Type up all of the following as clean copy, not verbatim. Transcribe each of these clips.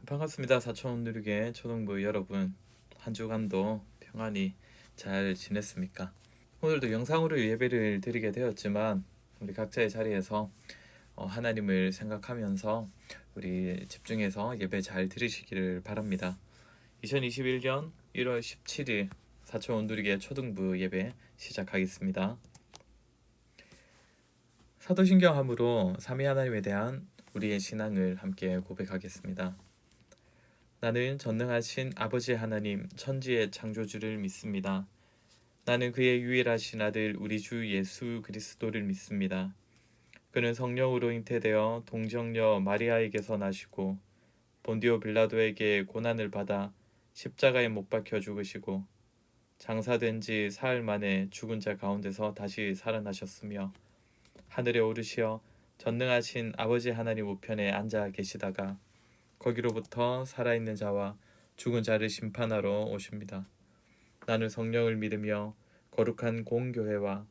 반갑습니다. 사촌 누리계 초등부 여러분, 한 주간도 평안히 잘 지냈습니까? 오늘도 영상으로 예배를 드리게 되었지만 우리 각자의 자리에서 하나님을 생각하면서 우리 집중해서 예배 잘 드리시기를 바랍니다. 2021년 1월 17일 사촌 누리계 초등부 예배 시작하겠습니다. 사도신경함으로 삼위 하나님에 대한 우리의 신앙을 함께 고백하겠습니다. 나는 전능하신 아버지 하나님 천지의 창조주를 믿습니다. 나는 그의 유일하신 아들 우리 주 예수 그리스도를 믿습니다. 그는 성령으로 잉태되어 동정녀 마리아에게서 나시고 본디오 빌라도에게 고난을 받아 십자가에 못 박혀 죽으시고 장사된 지 사흘 만에 죽은 자 가운데서 다시 살아나셨으며 하늘에 오르시어 전능하신 아버지 하나님 우편에 앉아 계시다가 거기로부터 살아있는 자와 죽은 자를 심판하러 오십니다. 나는 성령을 믿으며 거룩한 공교회와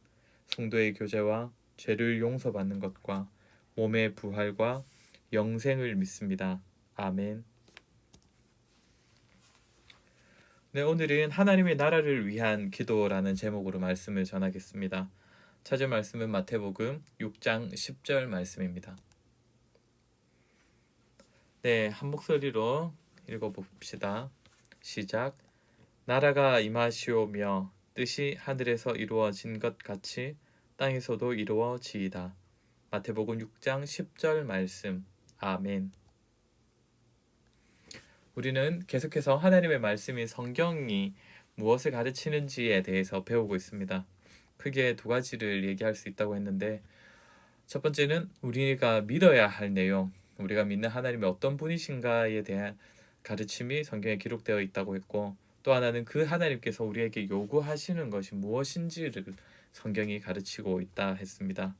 성도의 교제와 죄를 용서받는 것과 몸의 부활과 영생을 믿습니다. 아멘. 네, 오늘은 하나님의 나라를 위한 기도라는 제목으로 말씀을 전하겠습니다. 찾은 말씀은 마태복음 6장 10절 말씀입니다. 네, 한 목소리로 읽어봅시다. 시작. 나라가 임하시오며 뜻이 하늘에서 이루어진 것 같이 땅에서도 이루어지이다. 마태복음 6장 10절 말씀. 아멘. 우리는 계속해서 하나님의 말씀인 성경이 무엇을 가르치는지에 대해서 배우고 있습니다. 크게 두 가지를 얘기할 수 있다고 했는데, 첫 번째는 우리가 믿어야 할 내용, 우리가 믿는 하나님이 어떤 분이신가에 대한 가르침이 성경에 기록되어 있다고 했고, 또 하나는 그 하나님께서 우리에게 요구하시는 것이 무엇인지를 성경이 가르치고 있다 했습니다.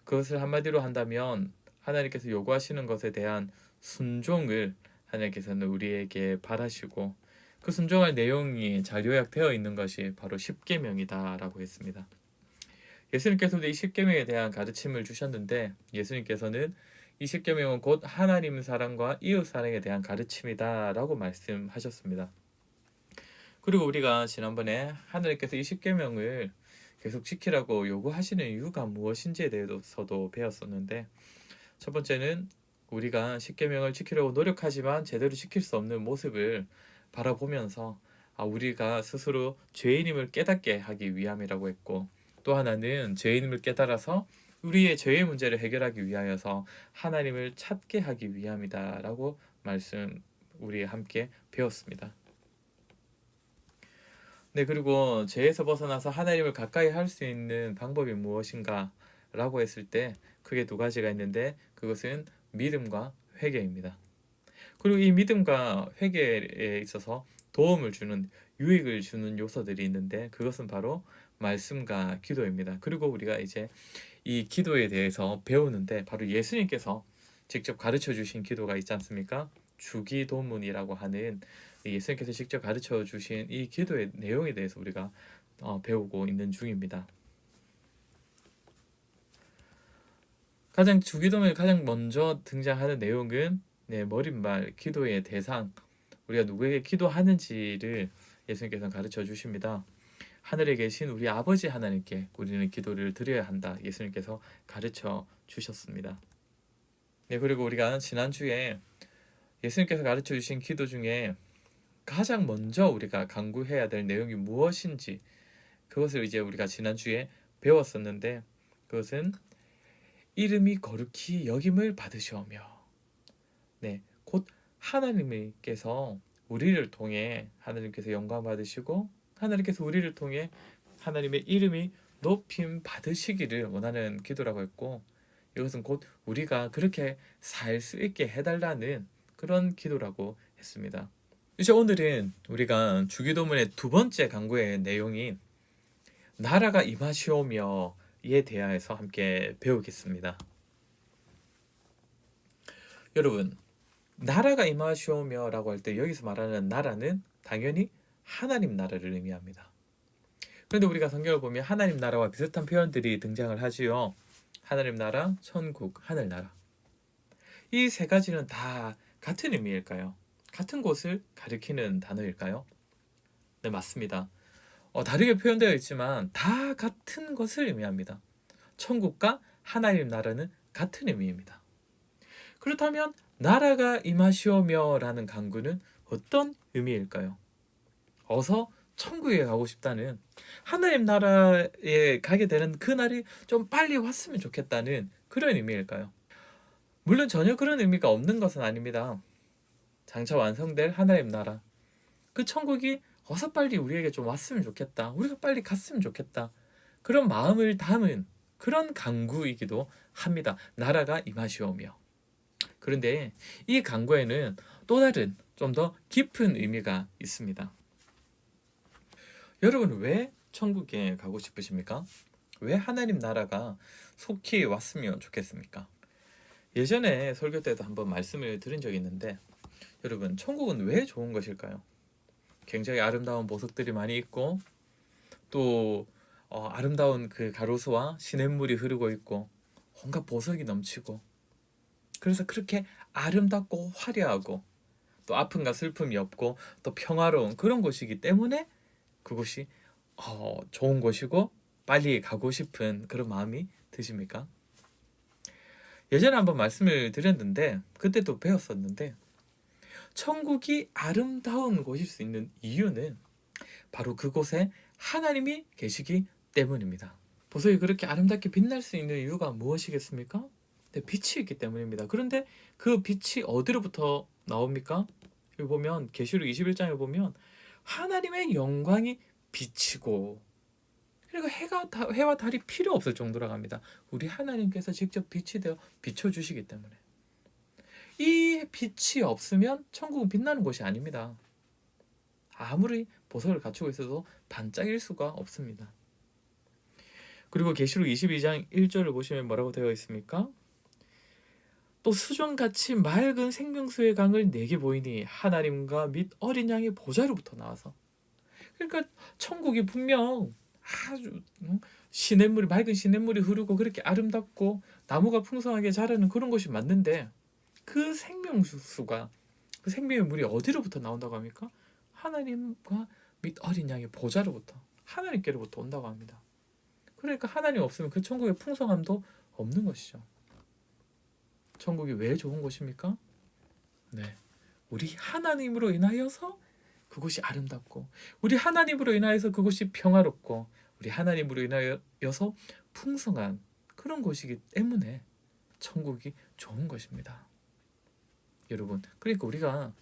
그것을 한마디로 한다면 하나님께서 요구하시는 것에 대한 순종을 하나님께서는 우리에게 바라시고, 그 순종할 내용이 잘 요약되어 있는 것이 바로 십계명이다라고 했습니다. 예수님께서도 이 십계명에 대한 가르침을 주셨는데, 예수님께서는 이 십계명은 곧 하나님 사랑과 이웃 사랑에 대한 가르침이다라고 말씀하셨습니다. 그리고 우리가 지난번에 하나님께서 이 십계명을 계속 지키라고 요구하시는 이유가 무엇인지에 대해서도 배웠었는데, 첫 번째는 우리가 십계명을 지키려고 노력하지만 제대로 지킬 수 없는 모습을 바라보면서 우리가 스스로 죄인임을 깨닫게 하기 위함이라고 했고, 또 하나는 죄인임을 깨달아서 우리의 죄의 문제를 해결하기 위하여서 하나님을 찾게 하기 위함이다라고 말씀 우리 함께 배웠습니다. 네, 그리고 죄에서 벗어나서 하나님을 가까이 할 수 있는 방법이 무엇인가 라고 했을 때 크게 두 가지가 있는데, 그것은 믿음과 회개입니다. 그리고 이 믿음과 회개에 있어서 도움을 주는, 유익을 주는 요소들이 있는데, 그것은 바로 말씀과 기도입니다. 그리고 우리가 이제 이 기도에 대해서 배우는데, 바로 예수님께서 직접 가르쳐 주신 기도가 있지 않습니까? 주기도문이라고 하는 예수님께서 직접 가르쳐 주신 이 기도의 내용에 대해서 우리가 배우고 있는 중입니다. 주기도문에 가장 먼저 등장하는 내용은 머릿말, 기도의 대상, 우리가 누구에게 기도하는지를 예수님께서 가르쳐 주십니다. 하늘에 계신 우리 아버지 하나님께 우리는 기도를 드려야 한다. 예수님께서 가르쳐 주셨습니다. 네, 그리고 우리가 지난주에 예수님께서 가르쳐 주신 기도 중에 가장 먼저 우리가 간구해야 될 내용이 무엇인지, 그것을 이제 우리가 지난주에 배웠었는데, 그것은 이름이 거룩히 여김을 받으시오며, 곧 하나님께서 우리를 통해 하나님께서 영광 받으시고 하나님께서 우리를 통해 하나님의 이름이 높임 받으시기를 원하는 기도라고 했고, 이것은 곧 우리가 그렇게 살 수 있게 해달라는 그런 기도라고 했습니다. 이제 오늘은 우리가 주기도문의 두 번째 간구의 내용인 나라가 임하시오며에 대하여서 함께 배우겠습니다. 여러분, 나라가 임하시오며라고 할 때 여기서 말하는 나라는 당연히 하나님 나라를 의미합니다. 그런데 우리가 성경을 보면 하나님 나라와 비슷한 표현들이 등장을 하지요. 하나님 나라, 천국, 하늘나라. 이 세 가지는 다 같은 의미일까요? 같은 곳을 가리키는 단어일까요? 네, 맞습니다. 다르게 표현되어 있지만 다 같은 것을 의미합니다. 천국과 하나님 나라는 같은 의미입니다. 그렇다면 나라가 임하시오며 라는 간구는 어떤 의미일까요? 어서 천국에 가고 싶다는, 하나님 나라에 가게 되는 그날이 좀 빨리 왔으면 좋겠다는 그런 의미일까요? 물론 전혀 그런 의미가 없는 것은 아닙니다. 장차 완성될 하나님 나라, 그 천국이 어서 빨리 우리에게 좀 왔으면 좋겠다, 우리가 빨리 갔으면 좋겠다, 그런 마음을 담은 그런 간구이기도 합니다. 나라가 임하시오며. 그런데 이 간구에는 또 다른 좀 더 깊은 의미가 있습니다. 여러분, 왜 천국에 가고 싶으십니까? 왜 하나님 나라가 속히 왔으면 좋겠습니까? 예전에 설교 때도 한번 말씀을 드린 적이 있는데, 여러분, 천국은 왜 좋은 것일까요? 굉장히 아름다운 보석들이 많이 있고, 또 아름다운 그 가로수와 시냇물이 흐르고 있고, 온갖 보석이 넘치고, 그래서 그렇게 아름답고 화려하고, 또 아픔과 슬픔이 없고, 또 평화로운 그런 곳이기 때문에 그곳이 좋은 곳이고 빨리 가고 싶은 그런 마음이 드십니까? 예전에 한번 말씀을 드렸는데, 그때도 배웠었는데, 천국이 아름다운 곳일 수 있는 이유는 바로 그곳에 하나님이 계시기 때문입니다. 보석이 그렇게 아름답게 빛날 수 있는 이유가 무엇이겠습니까? 네, 빛이 있기 때문입니다. 그런데 그 빛이 어디로부터 나옵니까? 여기 보면 계시록 21장에 보면 하나님의 영광이 비치고, 그리고 해와 달이 필요 없을 정도라고 합니다. 우리 하나님께서 직접 빛이 되어 비춰주시기 때문에. 이 빛이 없으면 천국은 빛나는 곳이 아닙니다. 아무리 보석을 갖추고 있어도 반짝일 수가 없습니다. 그리고 계시록 22장 1절을 보시면 뭐라고 되어 있습니까? 또 수정같이 맑은 생명수의 강을 내게 보이니 하나님과 및 어린 양의 보좌로부터 나와서. 그러니까 천국이 분명 아주 맑은 시냇물이 흐르고 그렇게 아름답고 나무가 풍성하게 자라는 그런 곳이 맞는데, 그 생명수가, 그 생명의 물이 어디로부터 나온다고 합니까? 하나님과 및 어린 양의 보좌로부터, 하나님께로부터 온다고 합니다. 그러니까 하나님 없으면 그 천국의 풍성함도 없는 것이죠. 천국이 왜 좋은 곳입니까? 네, 우리 하나님으로 인하여서 그곳이 아름답고, 우리 하나님으로 인하여서 그곳이 평화롭고, 우리 하나님으로 인하여서 풍성한 그런 곳이기 때문에 천국이 좋은 것입니다. 여러분, 그러니까 우리가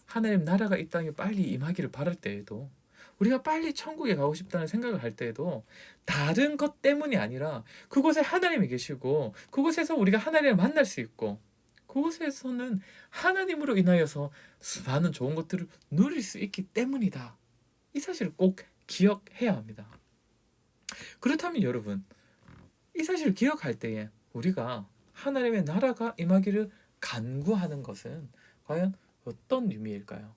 하나님 나라가 이 땅에 빨리 임하기를 바랄 때에도, 우리가 빨리 천국에 가고 싶다는 생각을 할 때에도 다른 것 때문이 아니라 그곳에 하나님이 계시고, 그곳에서 우리가 하나님을 만날 수 있고, 그곳에서는 하나님으로 인하여서 수많은 좋은 것들을 누릴 수 있기 때문이다. 이 사실을 꼭 기억해야 합니다. 그렇다면 여러분, 이 사실을 기억할 때에 우리가 하나님의 나라가 임하기를 간구하는 것은 과연 어떤 의미일까요?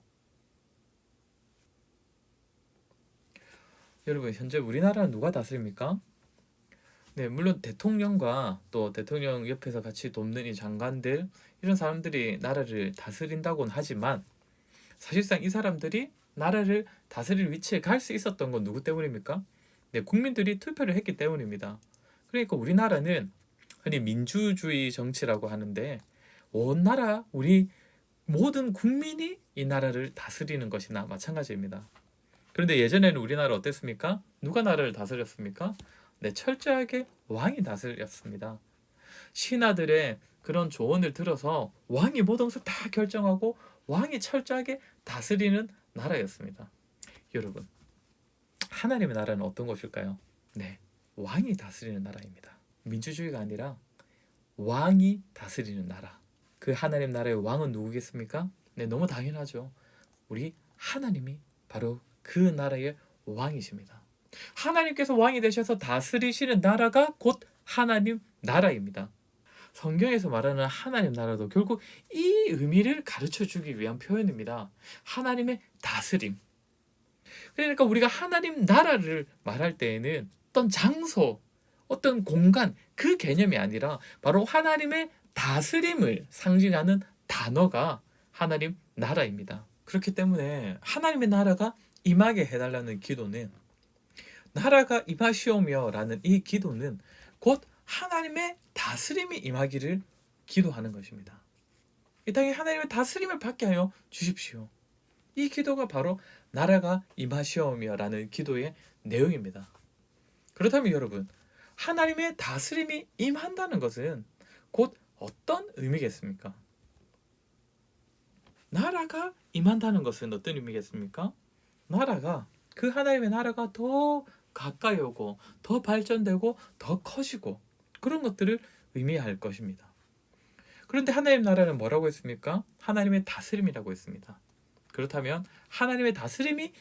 여러분, 현재 우리나라는 누가 다스립니까? 네, 물론 대통령과 또 대통령 옆에서 같이 돕는 이 장관들, 이런 사람들이 나라를 다스린다고는 하지만, 사실상 이 사람들이 나라를 다스릴 위치에 갈 수 있었던 건 누구 때문입니까? 네, 국민들이 투표를 했기 때문입니다. 그러니까 우리나라는 흔히 민주주의 정치라고 하는데, 온 나라, 우리 모든 국민이 이 나라를 다스리는 것이나 마찬가지입니다. 그런데 예전에는 우리나라 어땠습니까? 누가 나라를 다스렸습니까? 네, 철저하게 왕이 다스렸습니다. 신하들의 그런 조언을 들어서 왕이 모든 것을 다 결정하고 왕이 철저하게 다스리는 나라였습니다. 여러분, 하나님의 나라는 어떤 것일까요? 네, 왕이 다스리는 나라입니다. 민주주의가 아니라 왕이 다스리는 나라. 그 하나님 나라의 왕은 누구겠습니까? 네, 너무 당연하죠. 우리 하나님이 바로 그 나라의 왕이십니다. 하나님께서 왕이 되셔서 다스리시는 나라가 곧 하나님 나라입니다. 성경에서 말하는 하나님 나라도 결국 이 의미를 가르쳐 주기 위한 표현입니다. 하나님의 다스림. 그러니까 우리가 하나님 나라를 말할 때에는 어떤 장소, 어떤 공간, 그 개념이 아니라 바로 하나님의 다스림을 상징하는 단어가 하나님 나라입니다. 그렇기 때문에 하나님의 나라가 임하게 해달라는 기도는, 나라가 임하시오며 라는 이 기도는 곧 하나님의 다스림이 임하기를 기도하는 것입니다. 이 땅에 하나님의 다스림을 받게 하여 주십시오. 이 기도가 바로 나라가 임하시오며 라는 기도의 내용입니다. 그렇다면 여러분, 하나님의 다스림이 임한다는 것은 곧 어떤 의미겠습니까? 나라가 임한다는 것은 어떤 의미겠습니까? 그 하나님의 나라가 더 가까이 오고 더 발전되고 더 커지고 그런 것들을 의미할 것입니다. 그런데 하나님 나라는 뭐라고 했습니까? 하나님의 다스림이라고 했습니다. 그렇다면 하나님의 다스림이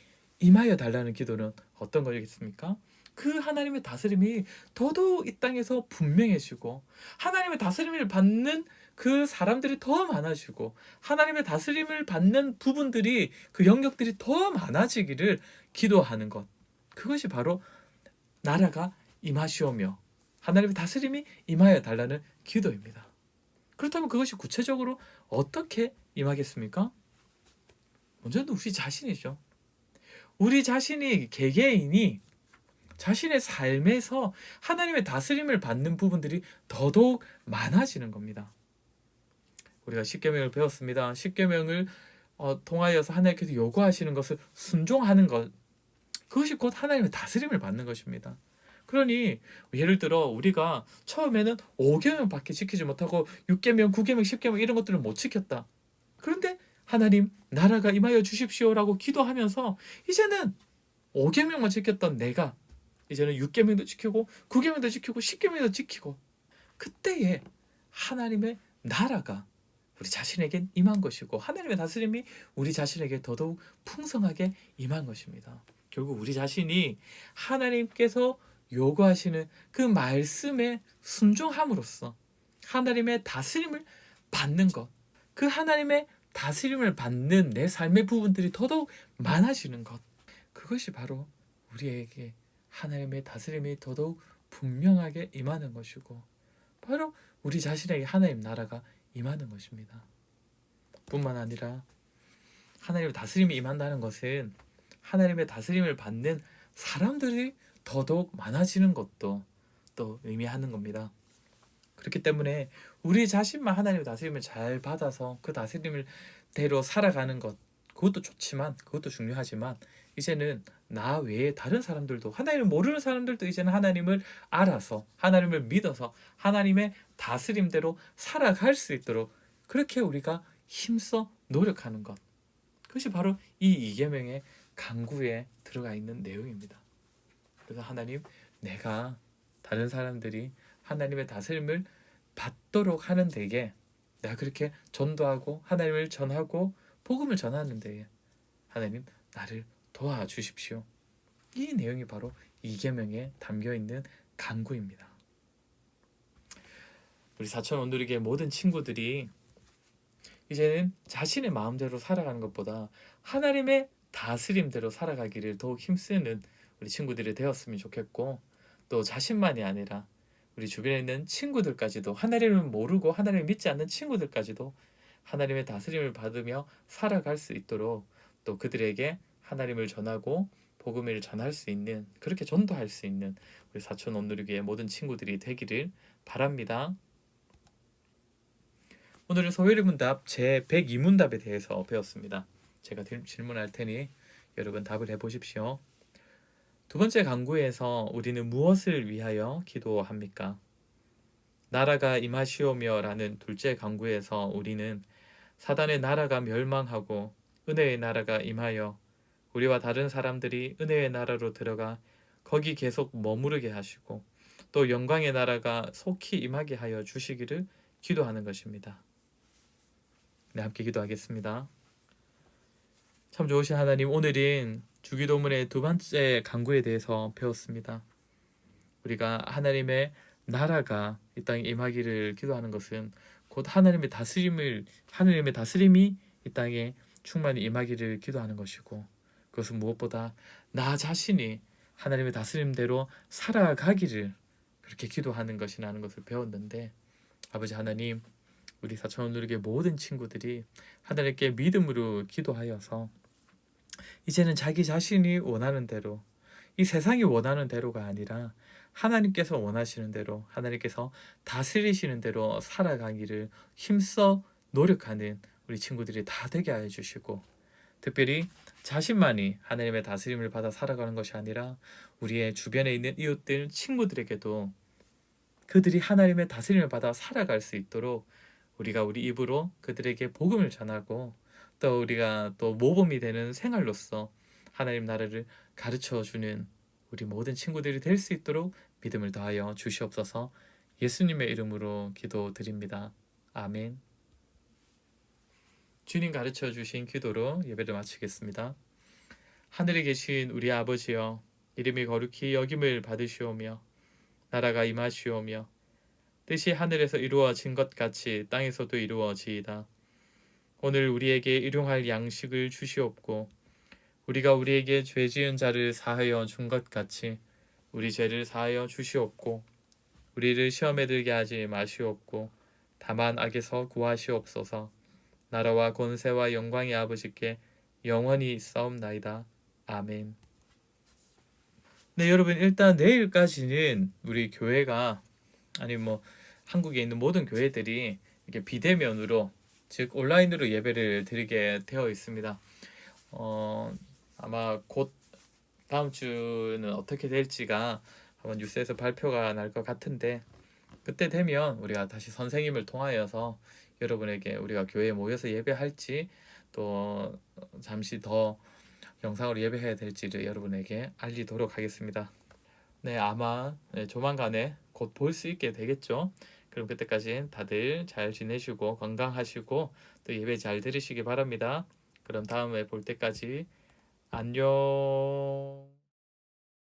임하여 달라는 기도는 어떤 거겠습니까? 그 하나님의 다스림이 더더욱 이 땅에서 분명해지고 하나님의 다스림을 받는 그 사람들이 더 많아지고 하나님의 다스림을 받는 부분들이, 그 영역들이 더 많아지기를 기도하는 것, 그것이 바로 나라가 임하시오며 하나님의 다스림이 임하여 달라는 기도입니다. 그렇다면 그것이 구체적으로 어떻게 임하겠습니까? 먼저는 우리 자신이죠. 우리 자신이, 개개인이 자신의 삶에서 하나님의 다스림을 받는 부분들이 더더욱 많아지는 겁니다. 우리가 십계명을 배웠습니다. 십계명을 통하여서 하나님께서 요구하시는 것을 순종하는 것, 그것이 곧 하나님의 다스림을 받는 것입니다. 그러니 예를 들어 우리가 처음에는 5계명밖에 지키지 못하고 6계명, 9계명, 10계명 이런 것들을 못 지켰다. 그런데 하나님 나라가 임하여 주십시오라고 기도하면서 이제는 5계명만 지켰던 내가 이제는 6계명도 지키고 9계명도 지키고 10계명도 지키고, 그때에 하나님의 나라가 우리 자신에게 임한 것이고 하나님의 다스림이 우리 자신에게 더더욱 풍성하게 임한 것입니다. 결국 우리 자신이 하나님께서 요구하시는 그 말씀에 순종함으로써 하나님의 다스림을 받는 것, 그 하나님의 다스림을 받는 내 삶의 부분들이 더더욱 많아지는 것, 그것이 바로 우리에게 하나님의 다스림이 더더욱 분명하게 임하는 것이고 바로 우리 자신에게 하나님 나라가 임하는 것입니다. 뿐만 아니라 하나님의 다스림이 임한다는 것은 하나님의 다스림을 받는 사람들이 더더욱 많아지는 것도 또 의미하는 겁니다. 그렇기 때문에 우리 자신만 하나님의 다스림을 잘 받아서 그 다스림을 대로 살아가는 것, 그것도 좋지만, 그것도 중요하지만 이제는 나 외에 다른 사람들도, 하나님을 모르는 사람들도 이제는 하나님을 알아서 하나님을 믿어서 하나님의 다스림대로 살아갈 수 있도록 그렇게 우리가 힘써 노력하는 것, 그것이 바로 이 이계명의 강구에 들어가 있는 내용입니다. 그래서 하나님, 내가 다른 사람들이 하나님의 다스림을 받도록 하는 데에 내가 그렇게 전도하고 하나님을 전하고 복음을 전하는 데에 하나님 나를 도와주십시오. 이 내용이 바로 이계명에 담겨있는 간구입니다. 우리 사천 온누리교회 모든 친구들이 이제는 자신의 마음대로 살아가는 것보다 하나님의 다스림대로 살아가기를 더욱 힘쓰는 우리 친구들이 되었으면 좋겠고, 또 자신만이 아니라 우리 주변에 있는 친구들까지도, 하나님을 모르고 하나님을 믿지 않는 친구들까지도 하나님의 다스림을 받으며 살아갈 수 있도록 또 그들에게 하나님을 전하고 복음을 전할 수 있는, 그렇게 전도할 수 있는 우리 사천 온누리교회 모든 친구들이 되기를 바랍니다. 오늘은 소요리문답 제102문답에 대해서 배웠습니다. 제가 질문할 테니 여러분 답을 해보십시오. 두 번째 강구에서 우리는 무엇을 위하여 기도합니까? 나라가 임하시오며 라는 둘째 강구에서 우리는 사단의 나라가 멸망하고 은혜의 나라가 임하여 우리와 다른 사람들이 은혜의 나라로 들어가 거기 계속 머무르게 하시고 또 영광의 나라가 속히 임하게 하여 주시기를 기도하는 것입니다. 네, 함께 기도하겠습니다. 참 좋으신 하나님, 오늘은 주기도문의 두 번째 강구에 대해서 배웠습니다. 우리가 하나님의 나라가 이 땅에 임하기를 기도하는 것은 곧 하나님의 다스림이 이 땅에 충만히 임하기를 기도하는 것이고, 그것은 무엇보다 나 자신이 하나님의 다스림대로 살아가기를 그렇게 기도하는 것이라는 것을 배웠는데, 아버지 하나님, 우리 사천원누리교회 모든 친구들이 하나님께 믿음으로 기도하여서 이제는 자기 자신이 원하는 대로, 이 세상이 원하는 대로가 아니라 하나님께서 원하시는 대로, 하나님께서 다스리시는 대로 살아가기를 힘써 노력하는 우리 친구들이 다 되게 하여 주시고, 특별히 자신만이 하나님의 다스림을 받아 살아가는 것이 아니라 우리의 주변에 있는 이웃들, 친구들에게도 그들이 하나님의 다스림을 받아 살아갈 수 있도록 우리가 우리 입으로 그들에게 복음을 전하고, 또 우리가 또 모범이 되는 생활로서 하나님 나라를 가르쳐 주는 우리 모든 친구들이 될 수 있도록 믿음을 더하여 주시옵소서. 예수님의 이름으로 기도드립니다. 아멘. 주님 가르쳐 주신 기도로 예배를 마치겠습니다. 하늘에 계신 우리 아버지여, 이름이 거룩히 여김을 받으시오며 나라가 임하시오며 뜻이 하늘에서 이루어진 것 같이 땅에서도 이루어지이다. 오늘 우리에게 일용할 양식을 주시옵고 우리가 우리에게 죄 지은 자를 사하여 준 것 같이 우리 죄를 사하여 주시옵고 우리를 시험에 들게 하지 마시옵고 다만 악에서 구하시옵소서. 나라와 권세와 영광이 아버지께 영원히 있사옵나이다. 아멘. 네, 여러분, 일단 내일까지는 우리 교회가, 아니 뭐 한국에 있는 모든 교회들이 이렇게 비대면으로, 즉 온라인으로 예배를 드리게 되어 있습니다. 아마 곧 다음 주는 어떻게 될지가 아마 뉴스에서 발표가 날 것 같은데, 그때 되면 우리가 다시 선생님을 통하여서 여러분에게 우리가 교회에 모여서 예배할지, 또 잠시 더 영상으로 예배해야 될지를 여러분에게 알리도록 하겠습니다. 네, 아마 조만간에 곧 볼 수 있게 되겠죠. 그럼 그때까지 다들 잘 지내시고 건강하시고 또 예배 잘 들으시기 바랍니다. 그럼 다음에 볼 때까지 안녕.